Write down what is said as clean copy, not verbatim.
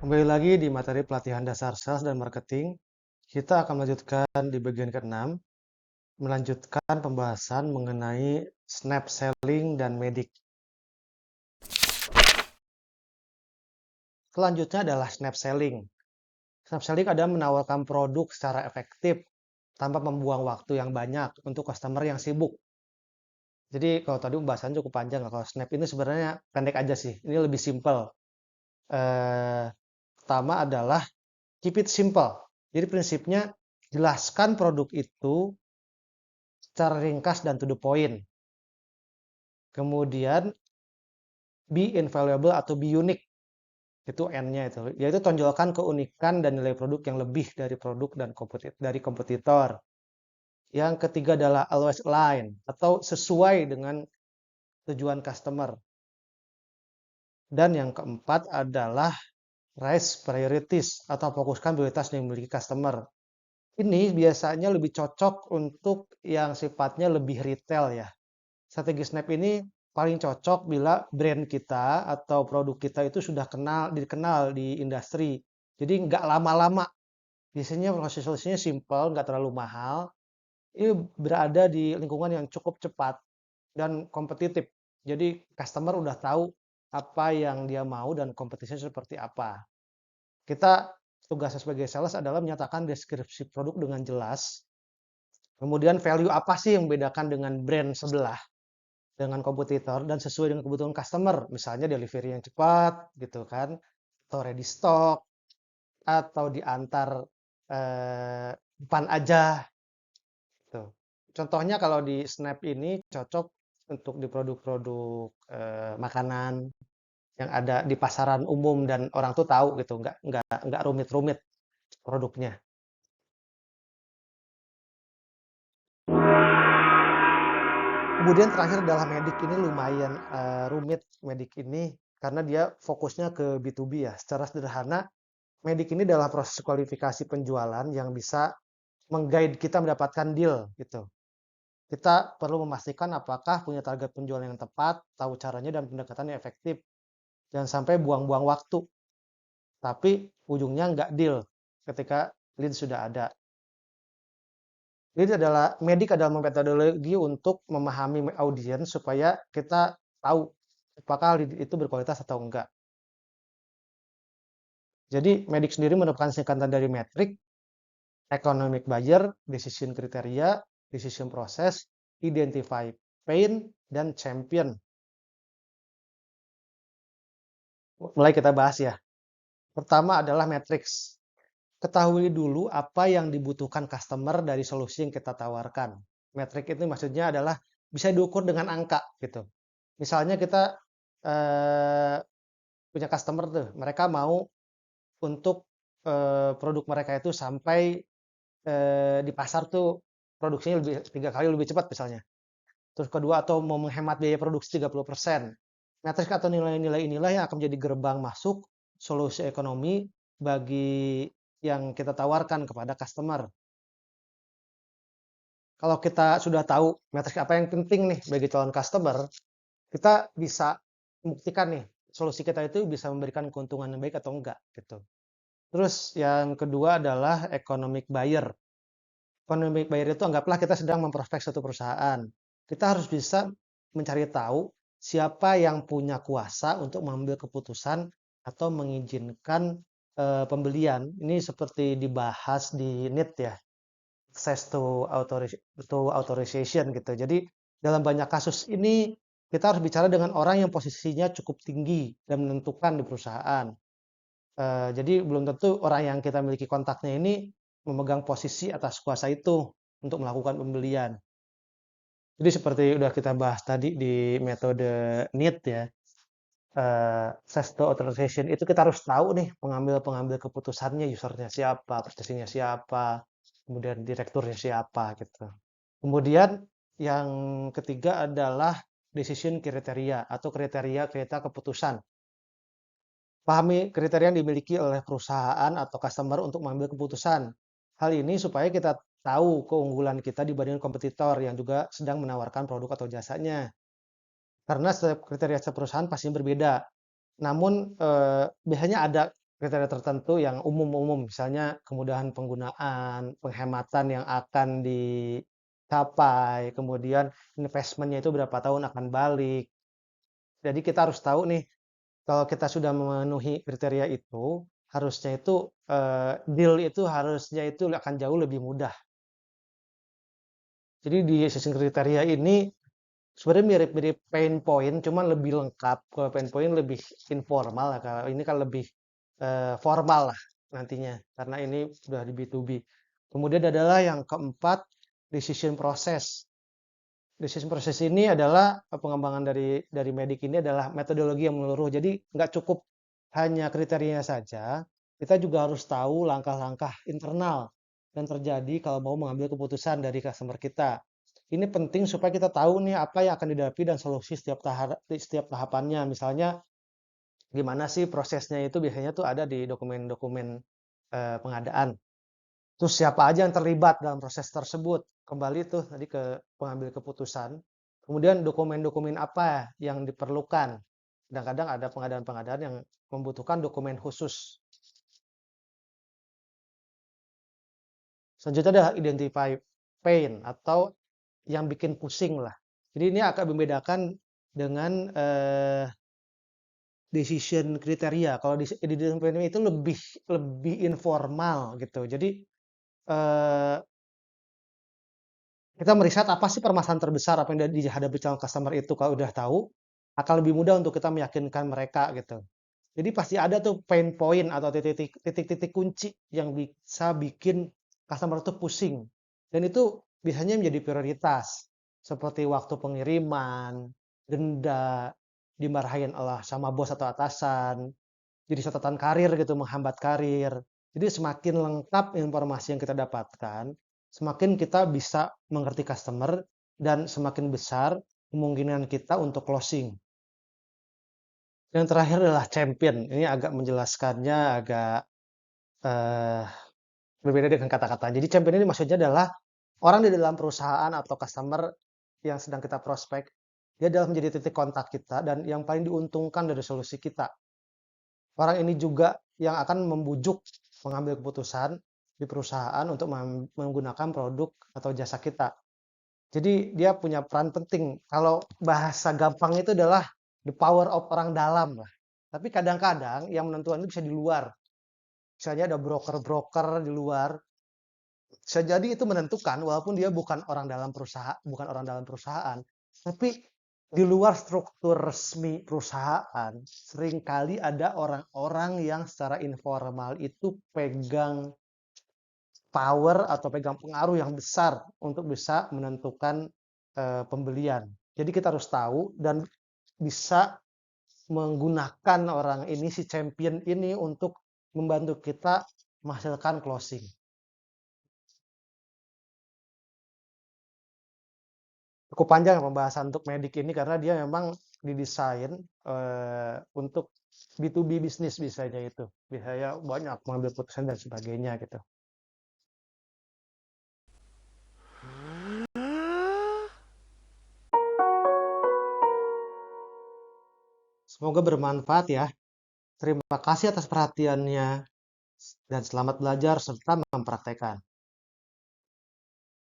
Kembali lagi di materi pelatihan dasar sales dan marketing. Kita akan melanjutkan di bagian ke-6, melanjutkan pembahasan mengenai snap selling dan medik. Selanjutnya adalah snap selling. Snap selling adalah menawarkan produk secara efektif tanpa membuang waktu yang banyak untuk customer yang sibuk. Jadi kalau tadi pembahasan cukup panjang, kalau snap ini sebenarnya pendek aja sih. Ini lebih simple. Eh, Pertama adalah keep it simple. Jadi prinsipnya jelaskan produk itu secara ringkas dan to the point. Kemudian be invaluable atau be unique. Itu N-nya itu. Yaitu tonjolkan keunikan dan nilai produk yang lebih dari produk dan dari kompetitor. Yang ketiga adalah always align atau sesuai dengan tujuan customer. Dan yang keempat adalah raise priorities atau fokuskan prioritas yang dimiliki customer. Ini biasanya lebih cocok untuk yang sifatnya lebih retail ya. Strategi Snap ini paling cocok bila brand kita atau produk kita itu sudah dikenal di industri. Jadi nggak lama-lama. Biasanya proses solusinya simple, nggak terlalu mahal. Ini berada di lingkungan yang cukup cepat dan kompetitif. Jadi customer udah tahu apa yang dia mau dan kompetisinya seperti apa. Kita tugasnya sebagai sales adalah menyatakan deskripsi produk dengan jelas. Kemudian value apa sih yang membedakan dengan brand sebelah dengan kompetitor dan sesuai dengan kebutuhan customer, misalnya delivery yang cepat gitu kan, atau ready stock, atau diantar depan aja gitu. Contohnya kalau di Snap ini cocok untuk di produk-produk makanan yang ada di pasaran umum dan orang tuh tahu gitu, nggak rumit-rumit produknya. Kemudian terakhir adalah medik ini lumayan rumit medik ini karena dia fokusnya ke B2B ya. Secara sederhana, medik ini adalah proses kualifikasi penjualan yang bisa meng-guide kita mendapatkan deal gitu. Kita perlu memastikan apakah punya target penjualan yang tepat, tahu caranya dan pendekatan yang efektif. Jangan sampai buang-buang waktu, tapi ujungnya nggak deal ketika lead sudah ada. Lead adalah medik adalah metodologi untuk memahami audiens supaya kita tahu apakah lead itu berkualitas atau enggak. Jadi medik sendiri merupakan singkatan dari metrik, economic buyer, decision kriteria, decision process, identify pain, dan champion. Mulai kita bahas ya. Pertama adalah matrix. Ketahui dulu apa yang dibutuhkan customer dari solusi yang kita tawarkan. Metrik itu maksudnya adalah bisa diukur dengan angka gitu. Misalnya kita eh, punya customer tuh, mereka mau untuk produk mereka itu sampai di pasar tuh produksinya 3 kali lebih cepat misalnya. Terus kedua atau mau menghemat biaya produksi 30%. Matriks atau nilai-nilai inilah yang akan menjadi gerbang masuk solusi ekonomi bagi yang kita tawarkan kepada customer. Kalau kita sudah tahu matriks apa yang penting nih bagi calon customer, kita bisa membuktikan nih solusi kita itu bisa memberikan keuntungan yang baik atau enggak gitu. Terus yang kedua adalah economic buyer. Economic buyer itu anggaplah kita sedang memprospek suatu perusahaan. Kita harus bisa mencari tahu siapa yang punya kuasa untuk mengambil keputusan atau mengizinkan pembelian. Ini seperti dibahas di NIT ya, access to authorization gitu. Jadi dalam banyak kasus ini kita harus bicara dengan orang yang posisinya cukup tinggi dan menentukan di perusahaan. Jadi belum tentu orang yang kita miliki kontaknya ini memegang posisi atas kuasa itu untuk melakukan pembelian. Jadi seperti udah kita bahas tadi di metode NEAT ya, access to authorization itu kita harus tahu nih pengambil keputusannya, usernya siapa, prestasinya siapa, kemudian direkturnya siapa gitu. Kemudian yang ketiga adalah decision kriteria atau kriteria keputusan. Pahami kriteria yang dimiliki oleh perusahaan atau customer untuk mengambil keputusan. Hal ini supaya kita tahu keunggulan kita dibanding kompetitor yang juga sedang menawarkan produk atau jasanya. Karena setiap kriteria setiap perusahaan pasti berbeda. Namun biasanya ada kriteria tertentu yang umum-umum, misalnya kemudahan penggunaan, penghematan yang akan dicapai, kemudian investmentnya itu berapa tahun akan balik. Jadi kita harus tahu nih, kalau kita sudah memenuhi kriteria itu, harusnya itu deal itu harusnya itu akan jauh lebih mudah. Jadi di sistem kriteria ini sebenarnya mirip-mirip pain point, cuman lebih lengkap. Kalau pain point lebih informal, lah. Kalau ini kan lebih formal lah nantinya, karena ini sudah di B2B. Kemudian adalah yang keempat, decision process. Decision process ini adalah pengembangan dari Medik ini adalah metodologi yang menyeluruh. Jadi nggak cukup hanya kriterianya saja, kita juga harus tahu langkah-langkah internal yang terjadi kalau mau mengambil keputusan dari customer kita. Ini penting supaya kita tahu nih apa yang akan dihadapi dan solusi setiap tahapannya. Misalnya gimana sih prosesnya itu biasanya tuh ada di dokumen-dokumen pengadaan. Terus siapa aja yang terlibat dalam proses tersebut? Kembali tuh tadi ke pengambil keputusan. Kemudian dokumen-dokumen apa yang diperlukan? Kadang-kadang ada pengadaan-pengadaan yang membutuhkan dokumen khusus. Selanjutnya adalah identify pain atau yang bikin pusing lah. Jadi ini akan membedakan dengan decision kriteria. Kalau decision pain itu lebih informal gitu. Jadi eh, kita meriset apa sih permasalahan terbesar apa yang dihadapi calon customer itu. Kalau udah tahu, akan lebih mudah untuk kita meyakinkan mereka gitu. Jadi pasti ada tuh pain point atau titik-titik kunci yang bisa bikin customer tuh pusing. Dan itu biasanya menjadi prioritas. Seperti waktu pengiriman, denda, dimarahin Allah sama bos atau atasan, jadi catatan karir gitu, menghambat karir. Jadi semakin lengkap informasi yang kita dapatkan, semakin kita bisa mengerti customer dan semakin besar kemungkinan kita untuk closing. Yang terakhir adalah champion. Ini agak menjelaskannya agak eh, berbeda dengan kata-kata. Jadi champion ini maksudnya adalah orang di dalam perusahaan atau customer yang sedang kita prospek, dia adalah menjadi titik kontak kita dan yang paling diuntungkan dari solusi kita. Orang ini juga yang akan membujuk mengambil keputusan di perusahaan untuk menggunakan produk atau jasa kita. Jadi dia punya peran penting. Kalau bahasa gampang itu adalah the power of orang dalam lah. Tapi kadang-kadang yang menentukan itu bisa di luar. Misalnya ada broker-broker di luar. Bisa jadi itu menentukan walaupun dia bukan orang dalam perusahaan, tapi di luar struktur resmi perusahaan, seringkali ada orang-orang yang secara informal itu pegang power atau pegang pengaruh yang besar untuk bisa menentukan pembelian. Jadi kita harus tahu dan bisa menggunakan orang ini, si champion ini untuk membantu kita menghasilkan closing. Cukup panjang pembahasan untuk Medik ini karena dia memang didesain untuk B2B bisnis biasanya itu. Biasanya banyak mengambil keputusan dan sebagainya gitu. Semoga bermanfaat ya. Terima kasih atas perhatiannya dan selamat belajar serta mempraktekkan.